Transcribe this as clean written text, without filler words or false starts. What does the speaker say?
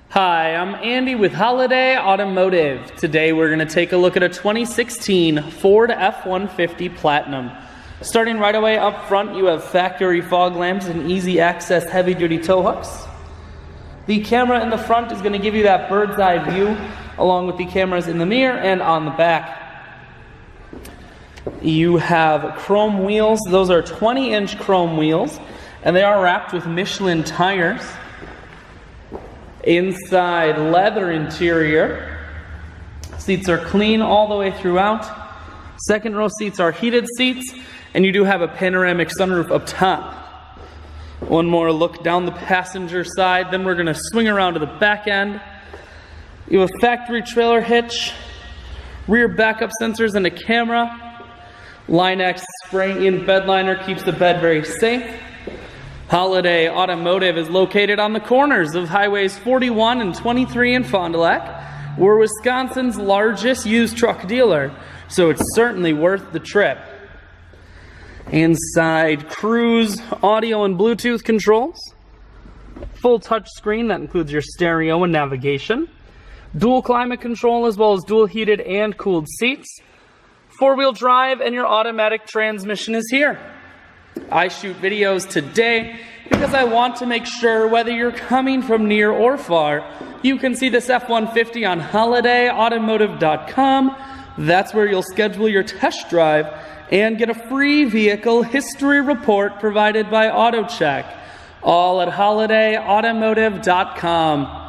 Hi, I'm Andy with Holiday Automotive. Today we're going to take a look at a 2016 Ford F-150 Platinum. Starting right away up front, you have factory fog lamps and easy access heavy-duty tow hooks. The camera in the front is going to give you that bird's eye view, along with the cameras in the mirror and on the back. You have chrome wheels. Those are 20-inch chrome wheels, and they are wrapped with Michelin tires. Inside, leather interior. Seats are clean all the way throughout. Second row seats are heated seats, and you do have a panoramic sunroof up top. One more look down the passenger side, then we're going to swing around to the back end. You have a factory trailer hitch, rear backup sensors, and a camera. Line-X spray-in bed liner keeps the bed very safe. Holiday Automotive is located on the corners of Highways 41 and 23 in Fond du Lac. We're Wisconsin's largest used truck dealer, so it's certainly worth the trip. Inside, cruise, audio and Bluetooth controls. Full touch screen that includes your stereo and navigation. Dual climate control as well as dual heated and cooled seats. Four-wheel drive and your automatic transmission is here. I shoot videos today because I want to make sure whether you're coming from near or far, you can see this F-150 on holidayautomotive.com. That's where you'll schedule your test drive and get a free vehicle history report provided by AutoCheck. All at holidayautomotive.com.